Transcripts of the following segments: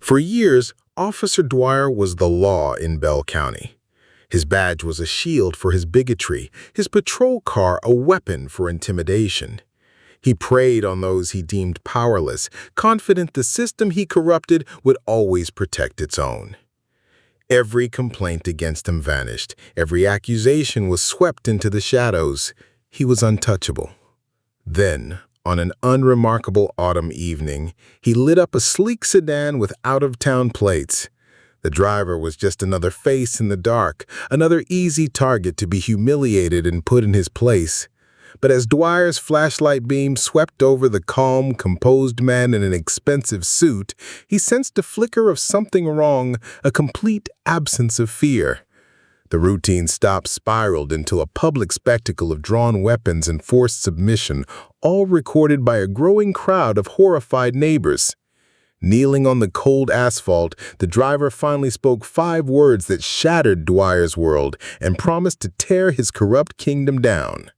For years, Officer Dwyer was the law in Bell County. His badge was a shield for his bigotry, his patrol car a weapon for intimidation. He preyed on those he deemed powerless, confident the system he corrupted would always protect its own. Every complaint against him vanished. Every accusation was swept into the shadows. He was untouchable. Then, on an unremarkable autumn evening, he lit up a sleek sedan with out-of-town plates. The driver was just another face in the dark, another easy target to be humiliated and put in his place. But as Dwyer's flashlight beam swept over the calm, composed man in an expensive suit, he sensed a flicker of something wrong, a complete absence of fear. The routine stop spiraled into a public spectacle of drawn weapons and forced submission, all recorded by a growing crowd of horrified neighbors. Kneeling on the cold asphalt, the driver finally spoke 5 words that shattered Dwyer's world and promised to tear his corrupt kingdom down.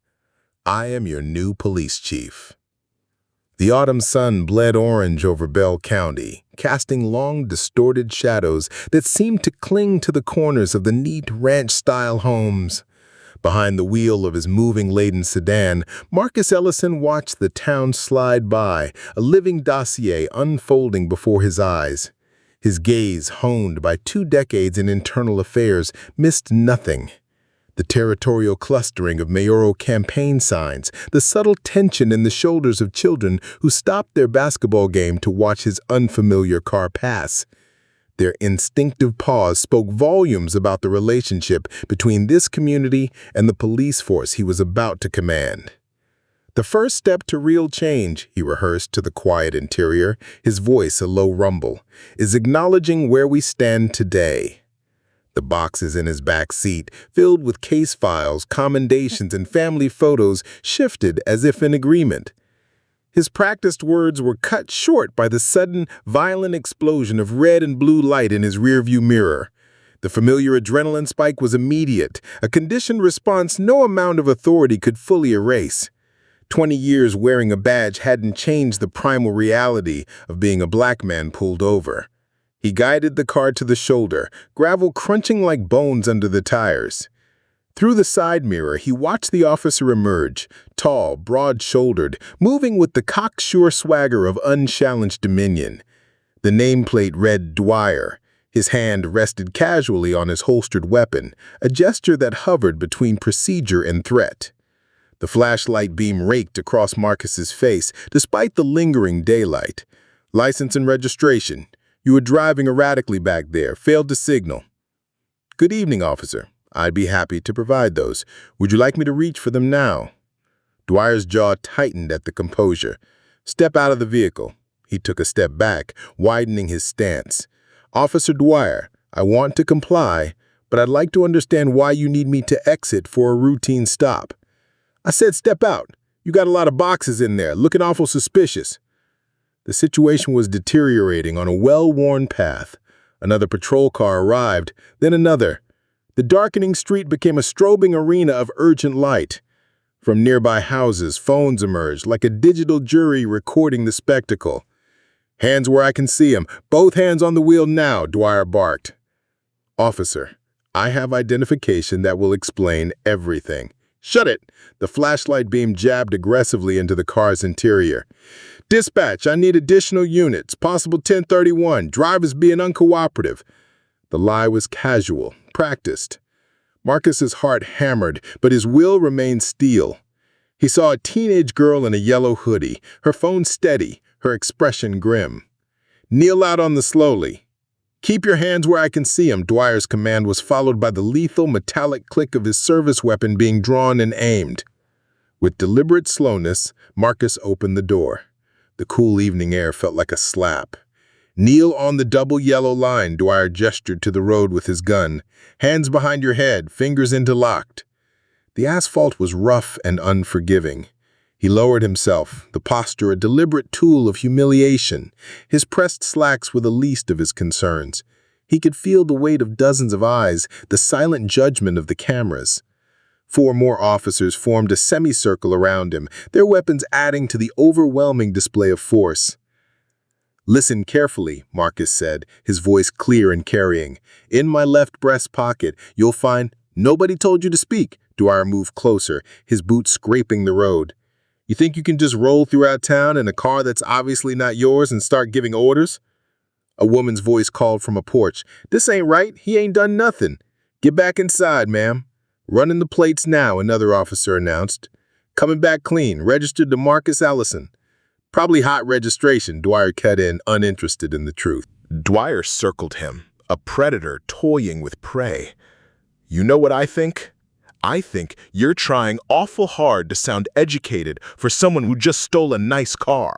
"I am your new police chief." The autumn sun bled orange over Bell County, casting long, distorted shadows that seemed to cling to the corners of the neat ranch-style homes. Behind the wheel of his moving-laden sedan, Marcus Ellison watched the town slide by, a living dossier unfolding before his eyes. His gaze, honed by 2 decades in internal affairs, missed nothing. The territorial clustering of mayoral campaign signs, the subtle tension in the shoulders of children who stopped their basketball game to watch his unfamiliar car pass. Their instinctive pause spoke volumes about the relationship between this community and the police force he was about to command. "The first step to real change," he rehearsed to the quiet interior, his voice a low rumble, "is acknowledging where we stand today." The boxes in his back seat, filled with case files, commendations, and family photos, shifted as if in agreement. His practiced words were cut short by the sudden, violent explosion of red and blue light in his rearview mirror. The familiar adrenaline spike was immediate, a conditioned response no amount of authority could fully erase. 20 years wearing a badge hadn't changed the primal reality of being a black man pulled over. He guided the car to the shoulder, gravel crunching like bones under the tires. Through the side mirror, he watched the officer emerge, tall, broad-shouldered, moving with the cocksure swagger of unchallenged dominion. The nameplate read Dwyer. His hand rested casually on his holstered weapon, a gesture that hovered between procedure and threat. The flashlight beam raked across Marcus's face, despite the lingering daylight. "License and registration. You were driving erratically back there, failed to signal." "Good evening, officer. I'd be happy to provide those. Would you like me to reach for them now?" Dwyer's jaw tightened at the composure. "Step out of the vehicle." He took a step back, widening his stance. "Officer Dwyer, I want to comply, but I'd like to understand why you need me to exit for a routine stop." "I said step out. You got a lot of boxes in there, looking awful suspicious." The situation was deteriorating on a well-worn path. Another patrol car arrived, then another. The darkening street became a strobing arena of urgent light. From nearby houses, phones emerged, like a digital jury recording the spectacle. "Hands where I can see 'em. Both hands on the wheel now," Dwyer barked. "Officer, I have identification that will explain everything." "Shut it!" The flashlight beam jabbed aggressively into the car's interior. "Dispatch, I need additional units, possible 1031, drivers being uncooperative." The lie was casual, practiced. Marcus's heart hammered, but his will remained steel. He saw a teenage girl in a yellow hoodie, her phone steady, her expression grim. "Kneel out on the slowly." "Keep your hands where I can see 'em," Dwyer's command was followed by the lethal metallic click of his service weapon being drawn and aimed. With deliberate slowness, Marcus opened the door. The cool evening air felt like a slap. "Kneel on the double yellow line," Dwyer gestured to the road with his gun. "Hands behind your head, fingers interlocked." The asphalt was rough and unforgiving. He lowered himself, the posture a deliberate tool of humiliation. His pressed slacks were the least of his concerns. He could feel the weight of dozens of eyes, the silent judgment of the cameras. 4 more officers formed a semicircle around him, their weapons adding to the overwhelming display of force. "Listen carefully," Marcus said, his voice clear and carrying. "In my left breast pocket, you'll find—" "Nobody told you to speak." Dwyer moved closer, his boots scraping the road. "You think you can just roll throughout town in a car that's obviously not yours and start giving orders?" A woman's voice called from a porch. "This ain't right. He ain't done nothing." "Get back inside, ma'am." "Running the plates now," another officer announced. "Coming back clean, registered to Marcus Ellison." "Probably hot registration," Dwyer cut in, uninterested in the truth. Dwyer circled him, a predator toying with prey. "You know what I think? I think you're trying awful hard to sound educated for someone who just stole a nice car."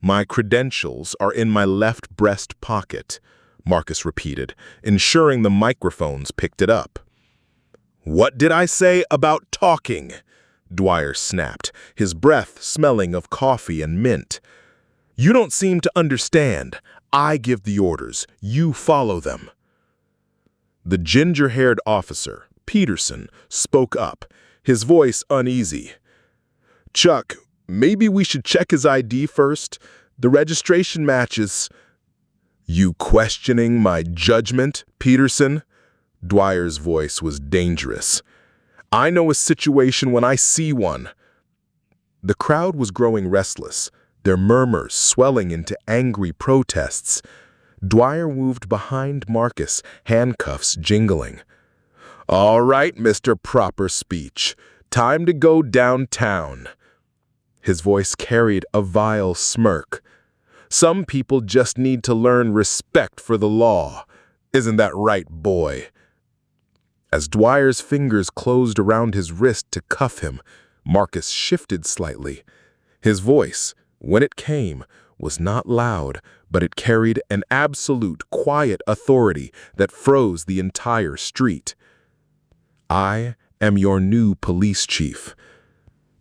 "My credentials are in my left breast pocket," Marcus repeated, ensuring the microphones picked it up. "What did I say about talking?" Dwyer snapped, his breath smelling of coffee and mint. "You don't seem to understand. I give the orders. You follow them." The ginger-haired officer, Peterson, spoke up, his voice uneasy. "Chuck, maybe we should check his ID first. The registration matches." "You questioning my judgment, Peterson?" Dwyer's voice was dangerous. "I know a situation when I see one." The crowd was growing restless, their murmurs swelling into angry protests. Dwyer moved behind Marcus, handcuffs jingling. "All right, Mr. Proper Speech. Time to go downtown." His voice carried a vile smirk. "Some people just need to learn respect for the law. Isn't that right, boy?" As Dwyer's fingers closed around his wrist to cuff him, Marcus shifted slightly. His voice, when it came, was not loud, but it carried an absolute, quiet authority that froze the entire street. "I am your new police chief."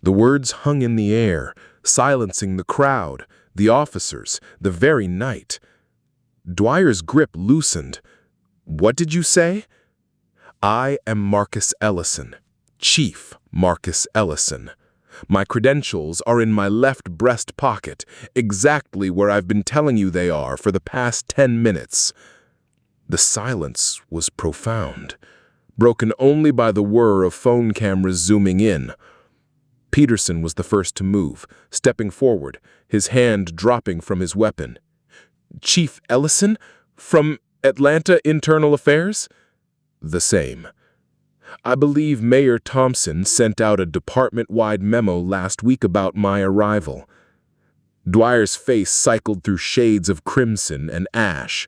The words hung in the air, silencing the crowd, the officers, the very night. Dwyer's grip loosened. "What did you say?" "I am Marcus Ellison, Chief Marcus Ellison. My credentials are in my left breast pocket, exactly where I've been telling you they are for the past 10 minutes. The silence was profound, broken only by the whir of phone cameras zooming in. Peterson was the first to move, stepping forward, his hand dropping from his weapon. "Chief Ellison? From Atlanta Internal Affairs?" "The same. I believe Mayor Thompson sent out a department-wide memo last week about my arrival." Dwyer's face cycled through shades of crimson and ash.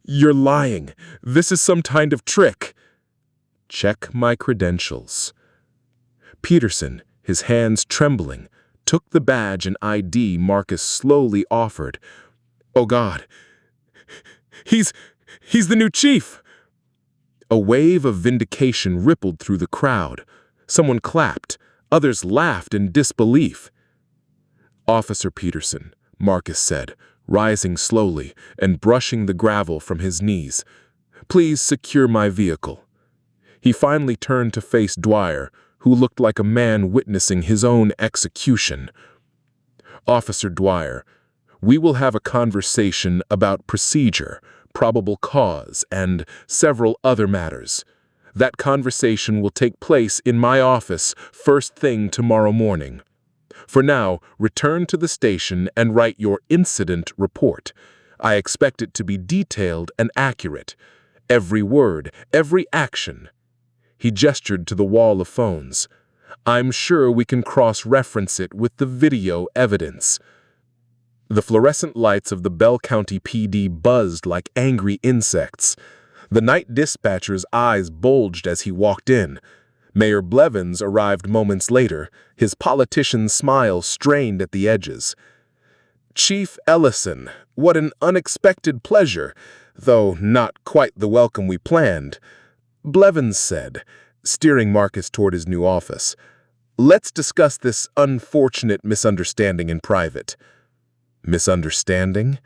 "You're lying. This is some kind of trick." "Check my credentials." Peterson, his hands trembling, took the badge and ID Marcus slowly offered. "Oh God, he's the new chief!" A wave of vindication rippled through the crowd. Someone clapped, others laughed in disbelief. "Officer Peterson," Marcus said, rising slowly and brushing the gravel from his knees. "Please secure my vehicle." He finally turned to face Dwyer, who looked like a man witnessing his own execution. "Officer Dwyer, we will have a conversation about procedure, probable cause, and several other matters. That conversation will take place in my office first thing tomorrow morning. For now, return to the station and write your incident report. I expect it to be detailed and accurate. Every word, every action." He gestured to the wall of phones. "I'm sure we can cross-reference it with the video evidence." The fluorescent lights of the Bell County PD buzzed like angry insects. The night dispatcher's eyes bulged as he walked in. Mayor Blevins arrived moments later, his politician smile strained at the edges. "Chief Ellison, what an unexpected pleasure, though not quite the welcome we planned," Blevins said, steering Marcus toward his new office. "Let's discuss this unfortunate misunderstanding in private." "Misunderstanding?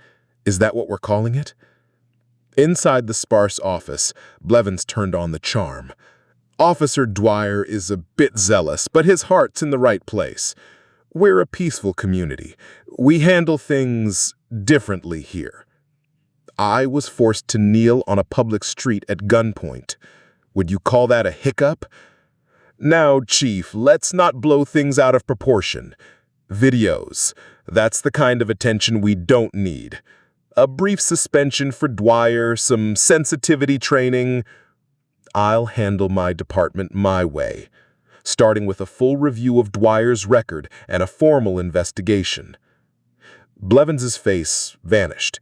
Is that what we're calling it?" Inside the sparse office, Blevins turned on the charm. "Officer Dwyer is a bit zealous, but his heart's in the right place. We're a peaceful community. We handle things differently here. I was forced to kneel on a public street at gunpoint. Would you call that a hiccup? Now, Chief, let's not blow things out of proportion. Videos. That's the kind of attention we don't need. A brief suspension for Dwyer, some sensitivity training. I'll handle my department my way, starting with a full review of Dwyer's record and a formal investigation. Blevins' face vanished.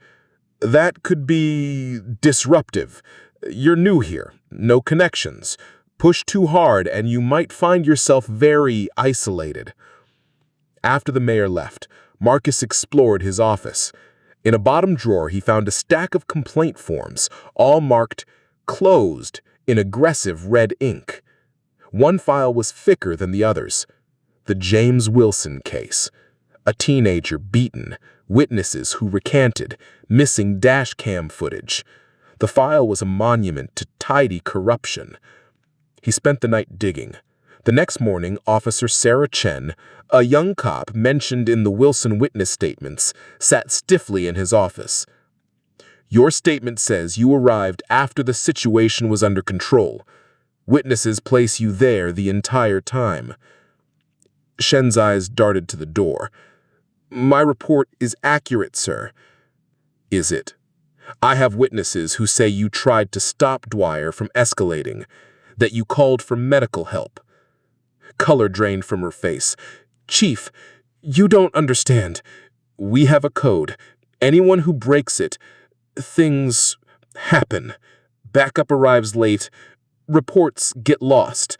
That could be disruptive. You're new here, no connections. Push too hard and you might find yourself very isolated. After the mayor left, Marcus explored his office. In a bottom drawer, he found a stack of complaint forms, all marked closed in aggressive red ink. One file was thicker than the others. The James Wilson case. A teenager beaten, witnesses who recanted, missing dash cam footage. The file was a monument to tidy corruption. He spent the night digging. The next morning, Officer Sarah Chen, a young cop mentioned in the Wilson witness statements, sat stiffly in his office. Your statement says you arrived after the situation was under control. Witnesses place you there the entire time. Shen's eyes darted to the door. My report is accurate, sir. Is it? I have witnesses who say you tried to stop Dwyer from escalating, that you called for medical help. Color drained from her face. Chief, you don't understand. We have a code. Anyone who breaks it, things happen. Backup arrives late. Reports get lost.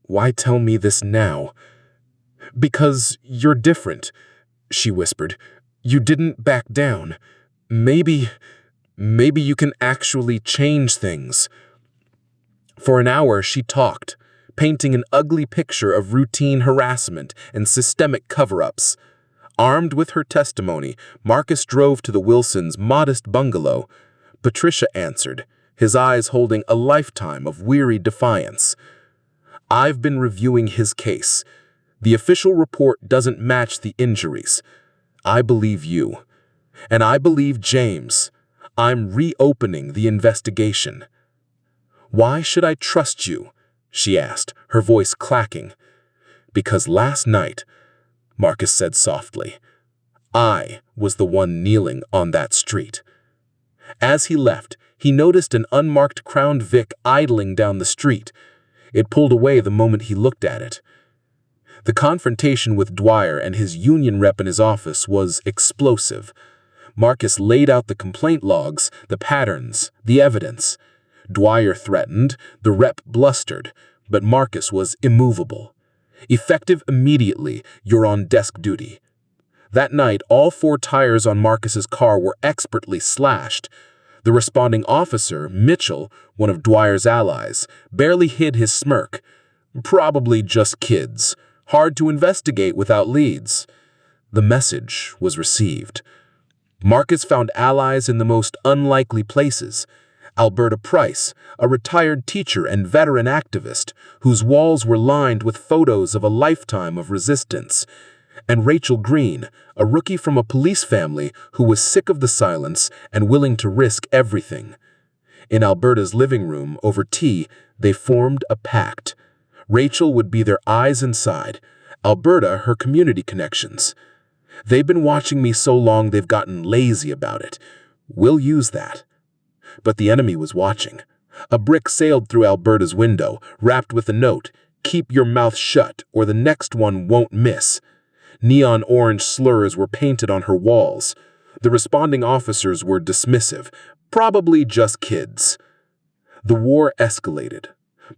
Why tell me this now? Because you're different, she whispered. You didn't back down. Maybe you can actually change things. For an hour, she talked, painting an ugly picture of routine harassment and systemic cover-ups. Armed with her testimony, Marcus drove to the Wilsons' modest bungalow. Patricia answered, his eyes holding a lifetime of weary defiance. I've been reviewing his case. The official report doesn't match the injuries. I believe you. And I believe James. I'm reopening the investigation. Why should I trust you? She asked, her voice clacking. Because last night, Marcus said softly, I was the one kneeling on that street. As he left, he noticed an unmarked Crown Vic idling down the street. It pulled away the moment he looked at it. The confrontation with Dwyer and his union rep in his office was explosive. Marcus laid out the complaint logs, the patterns, the evidence. Dwyer threatened, the rep blustered, but Marcus was immovable. Effective immediately, you're on desk duty. That night, all 4 tires on Marcus's car were expertly slashed. The responding officer, Mitchell, one of Dwyer's allies, barely hid his smirk. Probably just kids. Hard to investigate without leads. The message was received. Marcus found allies in the most unlikely places. Alberta Price, a retired teacher and veteran activist, whose walls were lined with photos of a lifetime of resistance. And Rachel Green, a rookie from a police family who was sick of the silence and willing to risk everything. In Alberta's living room, over tea, they formed a pact. Rachel would be their eyes inside, Alberta her community connections. They've been watching me so long they've gotten lazy about it. We'll use that. But the enemy was watching. A brick sailed through Alberta's window, wrapped with a note, "Keep your mouth shut, or the next one won't miss." Neon orange slurs were painted on her walls. The responding officers were dismissive, probably just kids. The war escalated.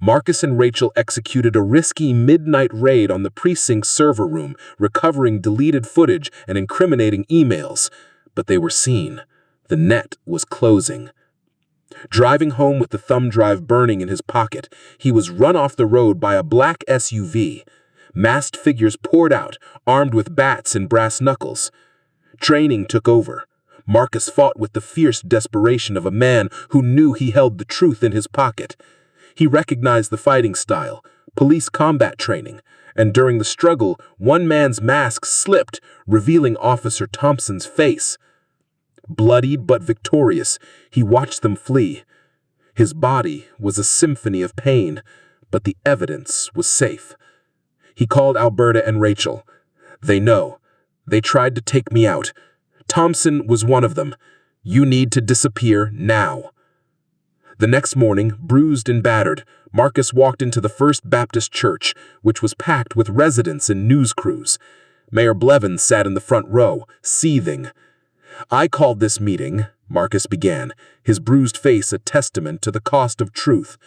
Marcus and Rachel executed a risky midnight raid on the precinct's server room, recovering deleted footage and incriminating emails. But they were seen. The net was closing. Driving home with the thumb drive burning in his pocket, he was run off the road by a black SUV. Masked figures poured out, armed with bats and brass knuckles. Training took over. Marcus fought with the fierce desperation of a man who knew he held the truth in his pocket. He recognized the fighting style, police combat training, and during the struggle, one man's mask slipped, revealing Officer Thompson's face. Bloodied but victorious, he watched them flee. His body was a symphony of pain, but the evidence was safe. He called Alberta and Rachel. They know. They tried to take me out. Thompson was one of them. You need to disappear now. The next morning, bruised and battered, Marcus walked into the First Baptist Church, which was packed with residents and news crews. Mayor Blevins sat in the front row, seething. I called this meeting, Marcus began, his bruised face a testament to the cost of truth,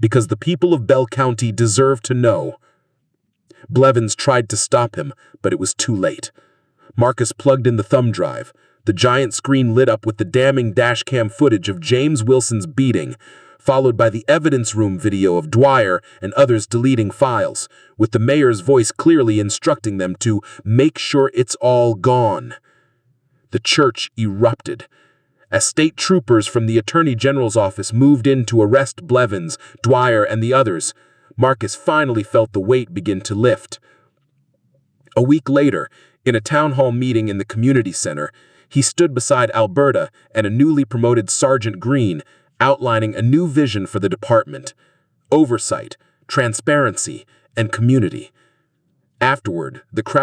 because the people of Bell County deserve to know. Blevins tried to stop him, but it was too late. Marcus plugged in the thumb drive. The giant screen lit up with the damning dashcam footage of James Wilson's beating, followed by the evidence room video of Dwyer and others deleting files, with the mayor's voice clearly instructing them to make sure it's all gone. The church erupted. As state troopers from the Attorney General's office moved in to arrest Blevins, Dwyer, and the others, Marcus finally felt the weight begin to lift. A week later, in a town hall meeting in the community center, he stood beside Alberta and a newly promoted Sergeant Green, outlining a new vision for the department: oversight, transparency, and community. Afterward, the crowd